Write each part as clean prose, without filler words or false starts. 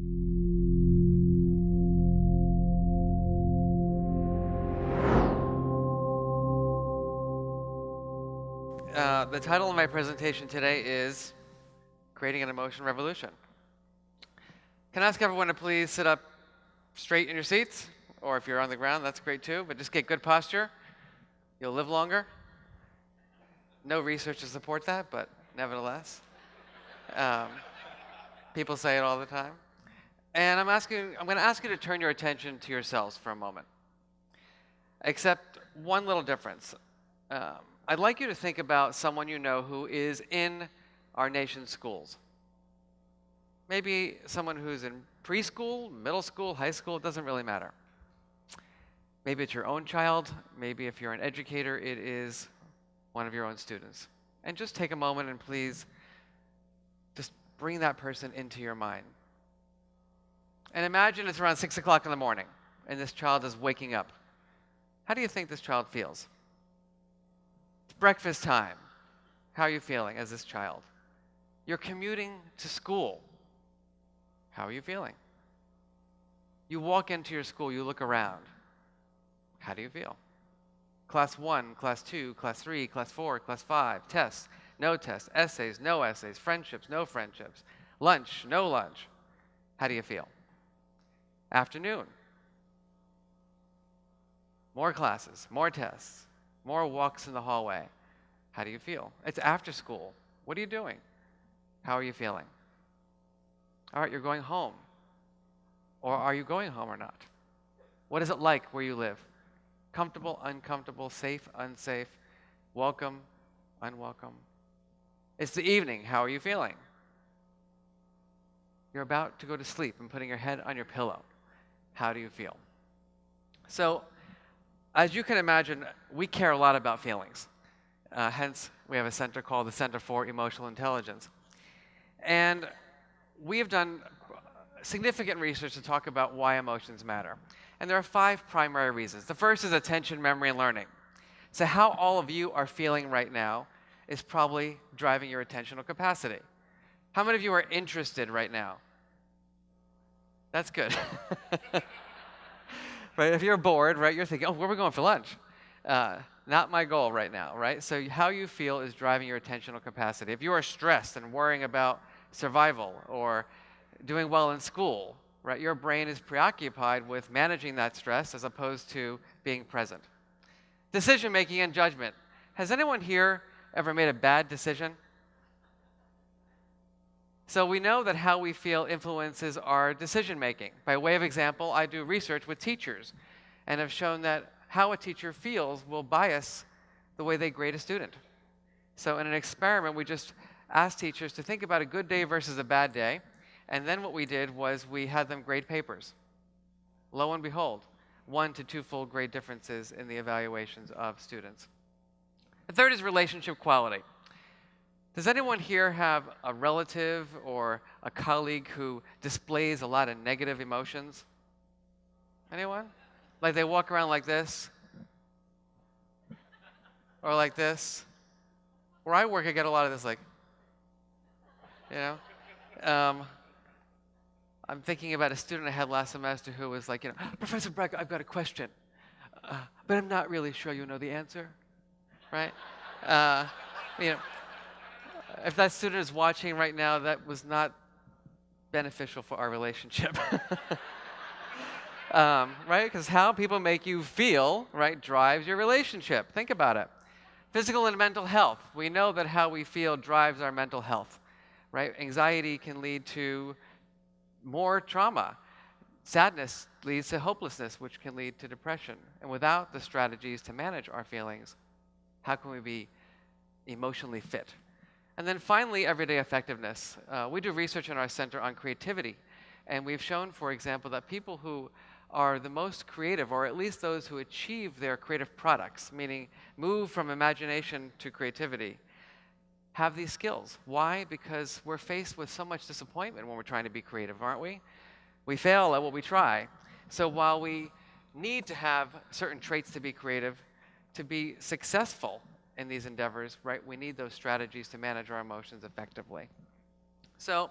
The title of my presentation today is Creating an Emotion Revolution. Can I ask everyone to please sit up straight in your seats? Or if you're on the ground, that's great too, but just get good posture. You'll live longer. No research to support that, but nevertheless. Um, People say it all the time. And I'm going to ask you to turn your attention to yourselves for a moment. Except one little difference. I'd like you to think about someone you know who is in our nation's schools. Maybe someone who's in preschool, middle school, high school, it doesn't really matter. Maybe it's your own child. Maybe if you're an educator, it is one of your own students. And just take a moment and please just bring that person into your mind. And imagine it's around 6 o'clock in the morning and this child is waking up. How do you think this child feels? It's breakfast time. How are you feeling as this child? You're commuting to school. How are you feeling? You walk into your school, you look around. How do you feel? Class 1, Class 2, Class 3, Class 4, Class 5, tests, no tests, essays, no essays, friendships, no friendships, lunch, no lunch. How do you feel? Afternoon. More classes, more tests, more walks in the hallway. How do you feel? It's after school. What are you doing? How are you feeling? All right, you're going home. Or are you going home or not? What is it like where you live? Comfortable, uncomfortable, safe, unsafe, welcome, unwelcome. It's the evening. How are you feeling? You're about to go to sleep and putting your head on your pillow. How do you feel? So, as you can imagine, we care a lot about feelings. Hence, we have a center called the Center for Emotional Intelligence. And we have done significant research to talk about why emotions matter. And there are 5 primary reasons. The first is attention, memory, and learning. So how all of you are feeling right now is probably driving your attentional capacity. How many of you are interested right now? That's good. Right? If you're bored, right, you're thinking, oh, where are we going for lunch? Not my goal right now, right? So how you feel is driving your attentional capacity. If you are stressed and worrying about survival or doing well in school, right, your brain is preoccupied with managing that stress as opposed to being present. Decision making and judgment. Has anyone here ever made a bad decision? So we know that how we feel influences our decision making. By way of example, I do research with teachers and have shown that how a teacher feels will bias the way they grade a student. So in an experiment, we just asked teachers to think about a good day versus a bad day, and then what we did was we had them grade papers. Lo and behold, 1 to 2 full grade differences in the evaluations of students. The third is relationship quality. Does anyone here have a relative or a colleague who displays a lot of negative emotions? Anyone? Like they walk around like this? Or like this? Where I work, I get a lot of this, like, you know? I'm thinking about a student I had last semester who was like, Professor Brackett, I've got a question, but I'm not really sure you know the answer, right? If that student is watching right now, that was not beneficial for our relationship. Right? Because how people make you feel, right, drives your relationship. Think about it. Physical and mental health. We know that how we feel drives our mental health, right? Anxiety can lead to more trauma. Sadness leads to hopelessness, which can lead to depression. And without the strategies to manage our feelings, how can we be emotionally fit? And then finally, everyday effectiveness. We do research in our center on creativity. And we've shown, for example, that people who are the most creative, or at least those who achieve their creative products, meaning move from imagination to creativity, have these skills. Why? Because we're faced with so much disappointment when we're trying to be creative, aren't we? We fail at what we try. So while we need to have certain traits to be creative, to be successful in these endeavors, right, we need those strategies to manage our emotions effectively. So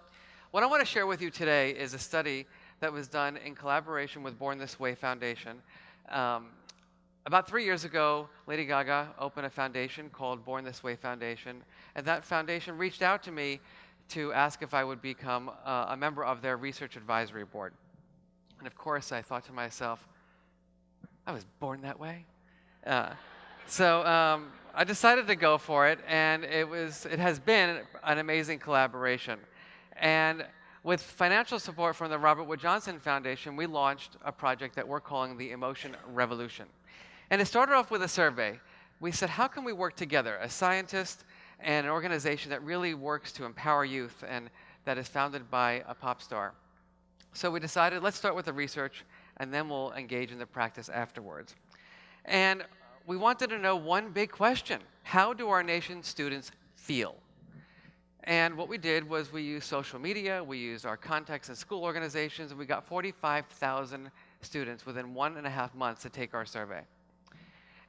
what I want to share with you today is a study that was done in collaboration with Born This Way Foundation. Um, about 3 years ago, Lady Gaga opened a foundation called Born This Way Foundation, and that foundation reached out to me to ask if I would become a member of their research advisory board. And of course, I thought to myself, I was born that way. So I decided to go for it, and it has been an amazing collaboration. And with financial support from the Robert Wood Johnson Foundation, we launched a project that we're calling the Emotion Revolution. And it started off with a survey. We said, how can we work together, a scientist and an organization that really works to empower youth and that is founded by a pop star? So we decided, let's start with the research, and then we'll engage in the practice afterwards. And we wanted to know one big question. How do our nation's students feel? And what we did was we used social media, we used our contacts in school organizations, and we got 45,000 students within 1.5 months to take our survey.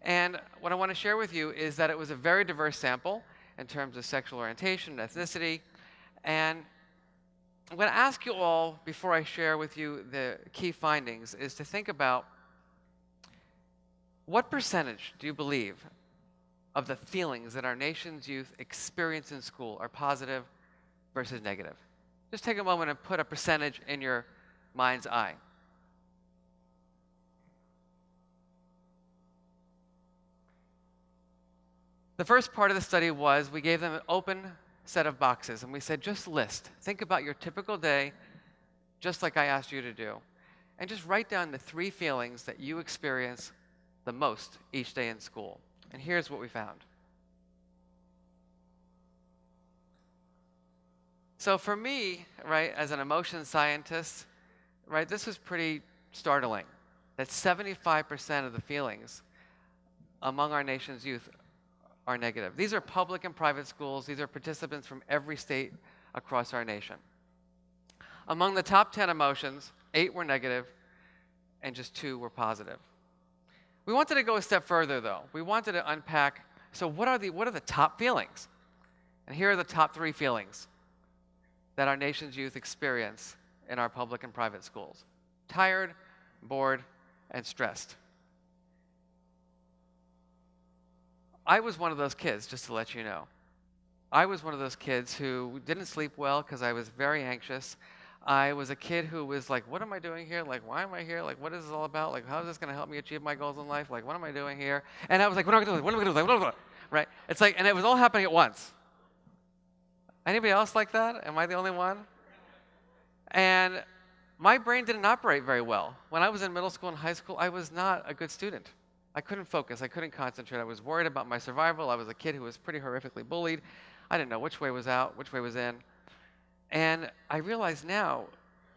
And what I want to share with you is that it was a very diverse sample in terms of sexual orientation, ethnicity, and I'm going to ask you all, before I share with you the key findings, is to think about what percentage do you believe of the feelings that our nation's youth experience in school are positive versus negative? Just take a moment and put a percentage in your mind's eye. The first part of the study was we gave them an open set of boxes, and we said, just list. Think about your typical day, just like I asked you to do, and just write down the 3 feelings that you experience the most each day in school. And here's what we found. So for me, right, as an emotion scientist, right, this was pretty startling, that 75% of the feelings among our nation's youth are negative. These are public and private schools. These are participants from every state across our nation. Among the top 10 emotions, 8 were negative and just 2 were positive. We wanted to go a step further, though. We wanted to unpack, so what are the top feelings? And here are the top 3 feelings that our nation's youth experience in our public and private schools: tired, bored, and stressed. I was one of those kids, just to let you know. I was one of those kids who didn't sleep well because I was very anxious. I was a kid who was like, what am I doing here? Like, why am I here? Like, what is this all about? Like, how is this going to help me achieve my goals in life? Like, what am I doing here? And I was like, what am I going to do? What am I going to do? What am I going to do? Right? It's like, and it was all happening at once. Anybody else like that? Am I the only one? And my brain didn't operate very well. When I was in middle school and high school, I was not a good student. I couldn't focus. I couldn't concentrate. I was worried about my survival. I was a kid who was pretty horrifically bullied. I didn't know which way was out, which way was in. And I realize now,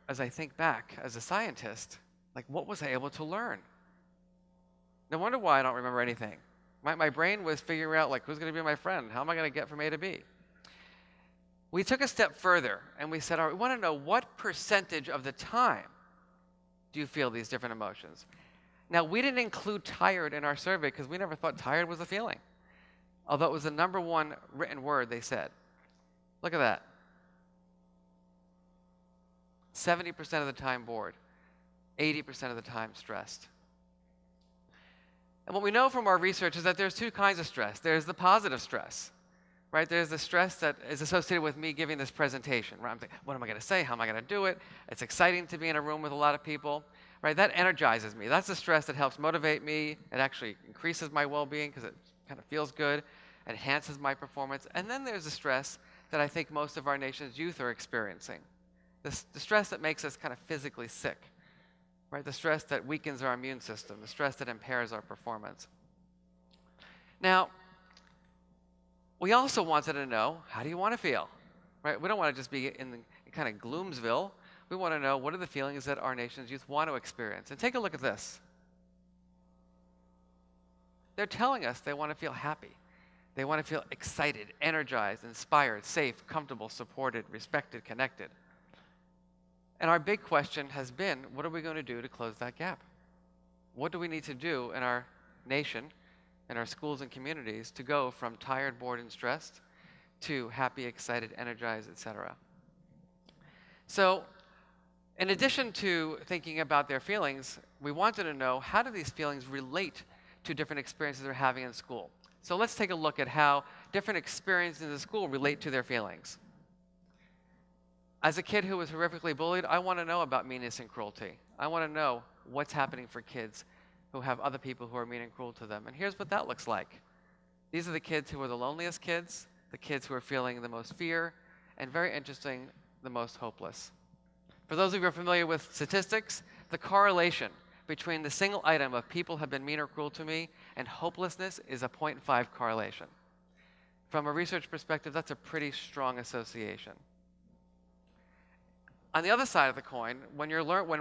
as I think back as a scientist, like, what was I able to learn? No wonder why I don't remember anything. My brain was figuring out, like, who's going to be my friend? How am I going to get from A to B? We took a step further, and we said, all right, we want to know what percentage of the time do you feel these different emotions? Now, we didn't include tired in our survey because we never thought tired was a feeling, although it was the number 1 written word they said. Look at that. 70% of the time bored, 80% of the time stressed. And what we know from our research is that there's 2 kinds of stress. There's the positive stress, right? There's the stress that is associated with me giving this presentation, right? I'm thinking, what am I going to say? How am I going to do it? It's exciting to be in a room with a lot of people, right? That energizes me. That's the stress that helps motivate me. It actually increases my well-being because it kind of feels good, enhances my performance. And then there's the stress that I think most of our nation's youth are experiencing. The stress that makes us kind of physically sick, right? The stress that weakens our immune system, the stress that impairs our performance. Now, we also wanted to know, how do you want to feel, right? We don't want to just be in kind of gloomsville. We want to know, what are the feelings that our nation's youth want to experience? And take a look at this. They're telling us they want to feel happy. They want to feel excited, energized, inspired, safe, comfortable, supported, respected, connected. And our big question has been, what are we going to do to close that gap? What do we need to do in our nation, in our schools and communities, to go from tired, bored, and stressed to happy, excited, energized, etc.? So in addition to thinking about their feelings, we wanted to know, how do these feelings relate to different experiences they're having in school? So let's take a look at how different experiences in the school relate to their feelings. As a kid who was horrifically bullied, I want to know about meanness and cruelty. I want to know what's happening for kids who have other people who are mean and cruel to them. And here's what that looks like. These are the kids who are the loneliest kids, the kids who are feeling the most fear, and very interesting, the most hopeless. For those of you who are familiar with statistics, the correlation between the single item of people have been mean or cruel to me and hopelessness is a 0.5 correlation. From a research perspective, that's a pretty strong association. On the other side of the coin, when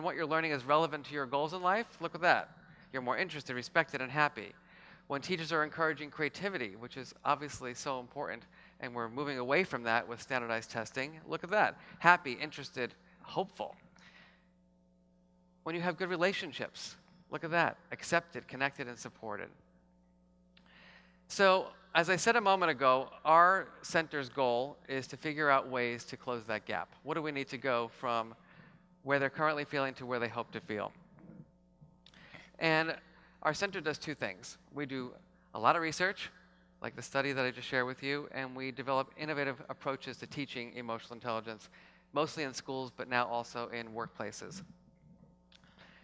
what you're learning is relevant to your goals in life, look at that. You're more interested, respected, and happy. When teachers are encouraging creativity, which is obviously so important, and we're moving away from that with standardized testing, look at that. Happy, interested, hopeful. When you have good relationships, look at that. Accepted, connected, and supported. So, as I said a moment ago, our center's goal is to figure out ways to close that gap. What do we need to go from where they're currently feeling to where they hope to feel? And our center does two things. We do a lot of research, like the study that I just shared with you, and we develop innovative approaches to teaching emotional intelligence, mostly in schools, but now also in workplaces.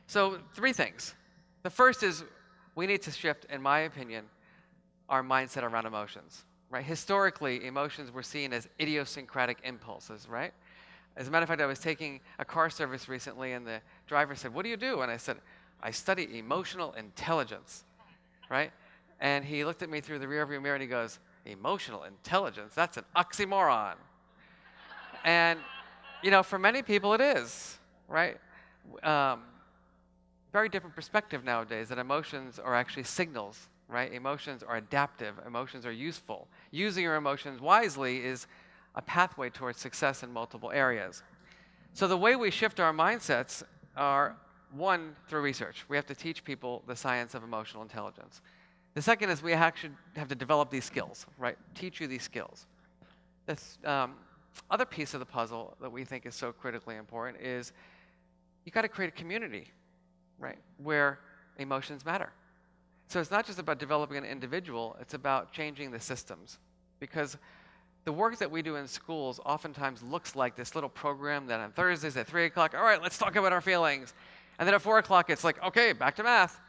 So 3 things. The first is we need to shift, in my opinion, our mindset around emotions, right? Historically, emotions were seen as idiosyncratic impulses, right? As a matter of fact, I was taking a car service recently, and the driver said, "What do you do?" And I said, "I study emotional intelligence," right? And he looked at me through the rearview mirror and he goes, "Emotional intelligence? That's an oxymoron." And, for many people it is, right? Very different perspective nowadays that emotions are actually signals, right? Emotions are adaptive. Emotions are useful. Using your emotions wisely is a pathway towards success in multiple areas. So the way we shift our mindsets are, one, through research. We have to teach people the science of emotional intelligence. The second is we actually have to develop these skills, right? Teach you these skills. The other piece of the puzzle that we think is so critically important is you got to create a community, right, where emotions matter. So it's not just about developing an individual, it's about changing the systems. Because the work that we do in schools oftentimes looks like this little program that on Thursdays at 3 o'clock, all right, let's talk about our feelings. And then at 4 o'clock, it's like, okay, back to math.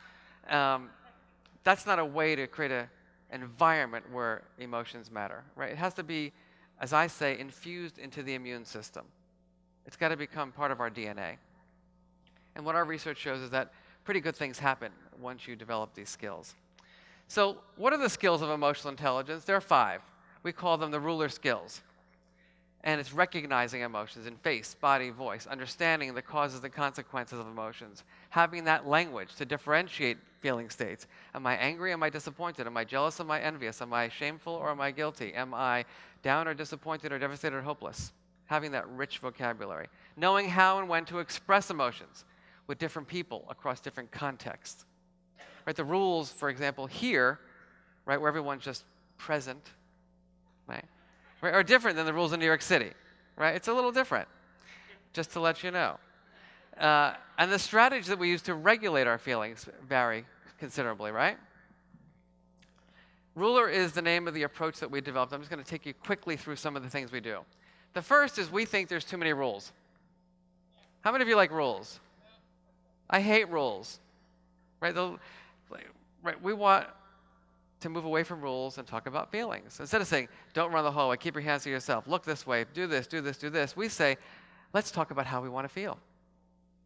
That's not a way to create an environment where emotions matter, right? It has to be, as I say, infused into the immune system. It's got to become part of our DNA. And what our research shows is that pretty good things happen once you develop these skills. So what are the skills of emotional intelligence? There are 5. We call them the ruler skills. And it's recognizing emotions in face, body, voice, understanding the causes and consequences of emotions, having that language to differentiate feeling states. Am I angry? Am I disappointed? Am I jealous? Am I envious? Am I shameful or am I guilty? Am I down or disappointed or devastated or hopeless? Having that rich vocabulary. Knowing how and when to express emotions with different people across different contexts. Right, the rules, for example, here, right, where everyone's just present, right, are different than the rules in New York City, right? It's a little different, just to let you know. And the strategies that we use to regulate our feelings vary considerably, right? Ruler is the name of the approach that we developed. I'm just going to take you quickly through some of the things we do. The first is we think there's too many rules. How many of you like rules? I hate rules, right? We want to move away from rules and talk about feelings. Instead of saying, don't run the hallway, keep your hands to yourself, look this way, do this, do this, do this, we say, let's talk about how we want to feel.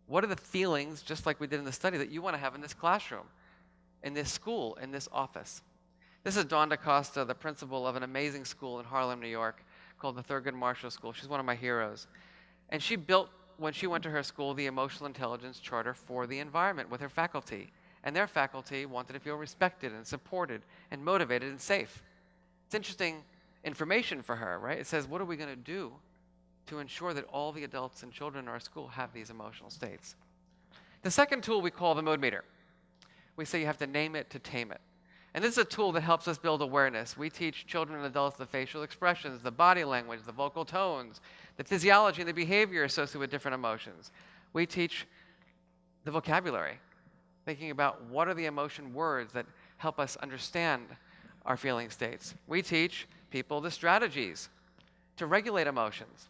What are the feelings, just like we did in the study, that you want to have in this classroom, in this school, in this office? This is Dawn DaCosta, the principal of an amazing school in Harlem, New York, called the Thurgood Marshall School. She's one of my heroes. And she built, when she went to her school, the Emotional Intelligence Charter for the environment with her faculty. And their faculty wanted to feel respected and supported and motivated and safe. It's interesting information for her, right? It says, what are we going to do to ensure that all the adults and children in our school have these emotional states? The second tool we call the mood meter. We say you have to name it to tame it. And this is a tool that helps us build awareness. We teach children and adults the facial expressions, the body language, the vocal tones, the physiology and the behavior associated with different emotions. We teach the vocabulary, thinking about what are the emotion words that help us understand our feeling states. We teach people the strategies to regulate emotions.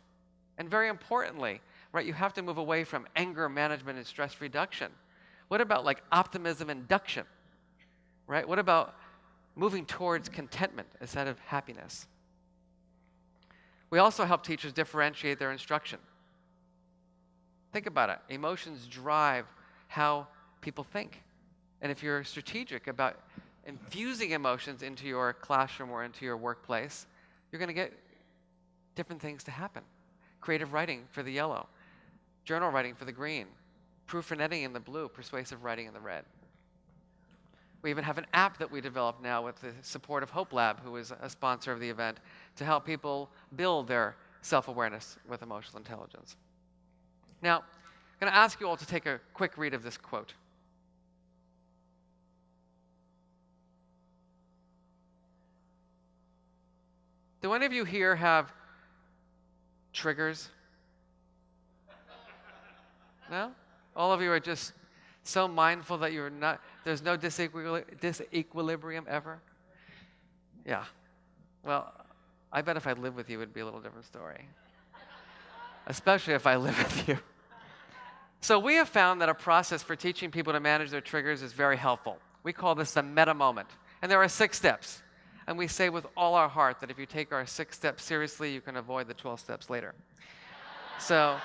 And very importantly, right, you have to move away from anger management and stress reduction. What about like optimism induction? Right? What about moving towards contentment instead of happiness? We also help teachers differentiate their instruction. Think about it. Emotions drive how people think. And if you're strategic about infusing emotions into your classroom or into your workplace, you're going to get different things to happen. Creative writing for the yellow, journal writing for the green, proof and editing in the blue, persuasive writing in the red. We even have an app that we developed now with the support of Hope Lab, who is a sponsor of the event, to help people build their self-awareness with emotional intelligence. Now, I'm going to ask you all to take a quick read of this quote. Do any of you here have triggers? No? All of you are just so mindful that there's no disequilibrium ever? Yeah. Well, I bet if I lived with you, it'd be a little different story. Especially if I live with you. So we have found that a process for teaching people to manage their triggers is very helpful. We call this the meta moment. And there are 6 steps. And we say with all our heart that if you take our 6 steps seriously, you can avoid the 12 steps later. So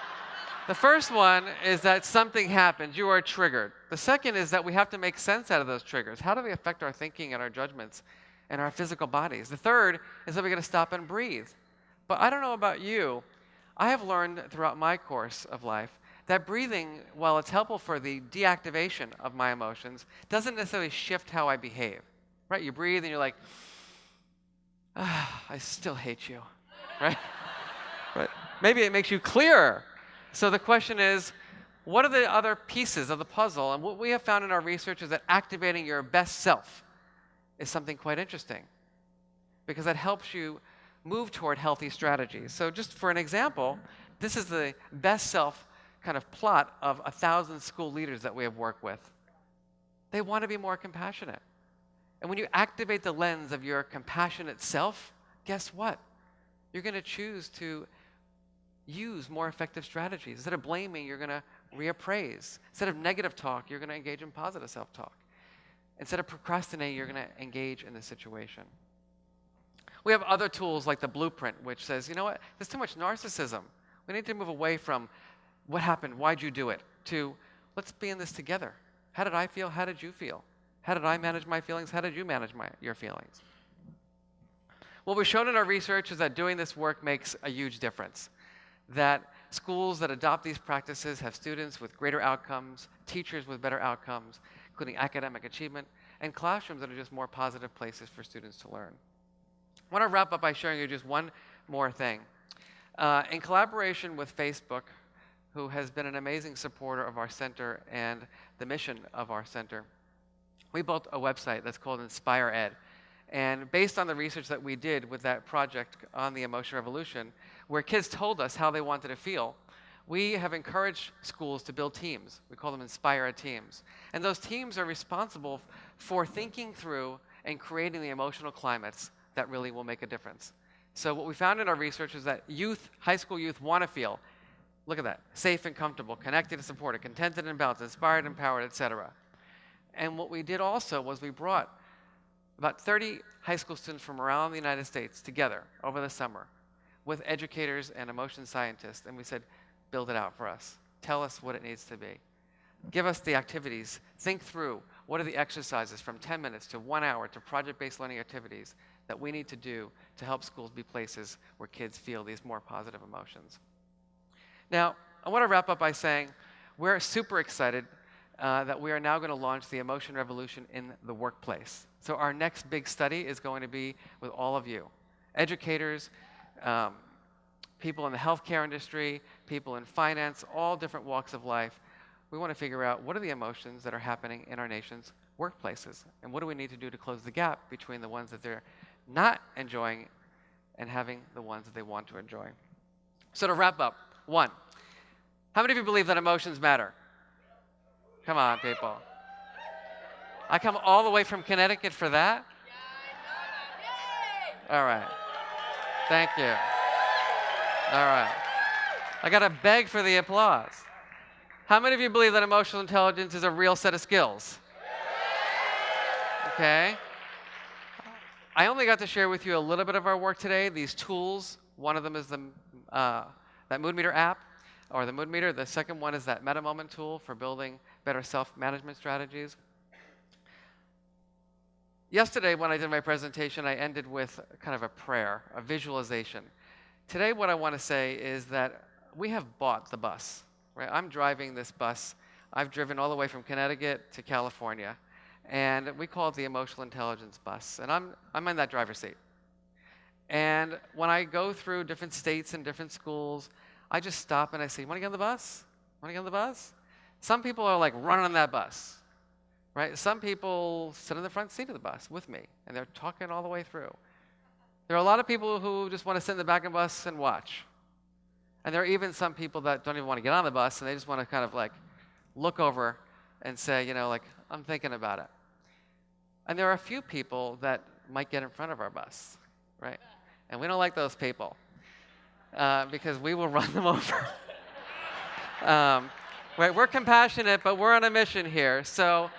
the first one is that something happens, you are triggered. The second is that we have to make sense out of those triggers. How do they affect our thinking and our judgments and our physical bodies? The third is that we got to stop and breathe. But I don't know about you, I have learned throughout my course of life that breathing, while it's helpful for the deactivation of my emotions, doesn't necessarily shift how I behave. Right? You breathe and you're like, I still hate you. Right? Right? Maybe it makes you clearer. So the question is, what are the other pieces of the puzzle? And what we have found in our research is that activating your best self is something quite interesting, because that helps you move toward healthy strategies. So just for an example, this is the best self kind of plot of 1,000 school leaders that we have worked with. They want to be more compassionate. And when you activate the lens of your compassionate self, guess what? You're going to choose to use more effective strategies. Instead of blaming, you're going to reappraise. Instead of negative talk, you're going to engage in positive self-talk. Instead of procrastinating, you're going to engage in the situation. We have other tools like the blueprint, which says, you know what, there's too much narcissism. We need to move away from what happened, why'd you do it, to let's be in this together. How did I feel? How did you feel? How did I manage my feelings? How did you manage your feelings? What we've shown in our research is that doing this work makes a huge difference. That schools that adopt these practices have students with greater outcomes, teachers with better outcomes, including academic achievement, and classrooms that are just more positive places for students to learn. I want to wrap up by showing you just one more thing. In collaboration with Facebook, who has been an amazing supporter of our center and the mission of our center, we built a website that's called Inspire Ed. And based on the research that we did with that project on the emotion revolution, where kids told us how they wanted to feel, we have encouraged schools to build teams. We call them Inspire Ed teams. And those teams are responsible for thinking through and creating the emotional climates that really will make a difference. So what we found in our research is that youth, high school youth, want to feel, look at that, safe and comfortable, connected and supported, contented and balanced, inspired, empowered, etc. And what we did also was we brought about 30 high school students from around the United States together over the summer with educators and emotion scientists, and we said, build it out for us. Tell us what it needs to be. Give us the activities. Think through what are the exercises from 10 minutes to 1 hour to project-based learning activities that we need to do to help schools be places where kids feel these more positive emotions. Now, I want to wrap up by saying we're super excited that we are now going to launch the emotion revolution in the workplace. So our next big study is going to be with all of you, educators, people in the healthcare industry, people in finance, all different walks of life. we want to figure out what are the emotions that are happening in our nation's workplaces, and what do we need to do to close the gap between the ones that they're not enjoying and having the ones that they want to enjoy. So to wrap up, 1, how many of you believe that emotions matter? Come on, people. I come all the way from Connecticut for that? All right. Thank you. All right. I got to beg for the applause. How many of you believe that emotional intelligence is a real set of skills? Okay. I only got to share with you a little bit of our work today. These tools, one of them is that mood meter app, or the mood meter. The second one is that meta moment tool for building better self-management strategies. Yesterday, when I did my presentation, I ended with kind of a prayer, a visualization. Today, what I want to say is that we have bought the bus, right? I'm driving this bus. I've driven all the way from Connecticut to California, and we call it the emotional intelligence bus, and I'm in that driver's seat. And when I go through different states and different schools, I just stop and I say, want to get on the bus? Want to get on the bus? Some people are like running on that bus, right? Some people sit in the front seat of the bus with me, and they're talking all the way through. There are a lot of people who just want to sit in the back of the bus and watch. And there are even some people that don't even want to get on the bus, and they just want to kind of like look over and say, you know, like, I'm thinking about it. And there are a few people that might get in front of our bus, right? And we don't like those people because we will run them over. Right? We're compassionate, but we're on a mission here. So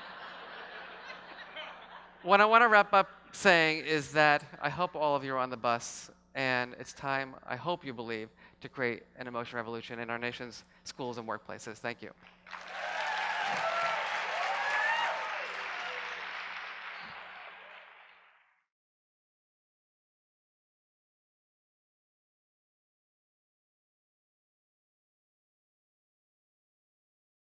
what I want to wrap up saying is that I hope all of you are on the bus, and it's time, I hope you believe, to create an emotion revolution in our nation's schools and workplaces. Thank you.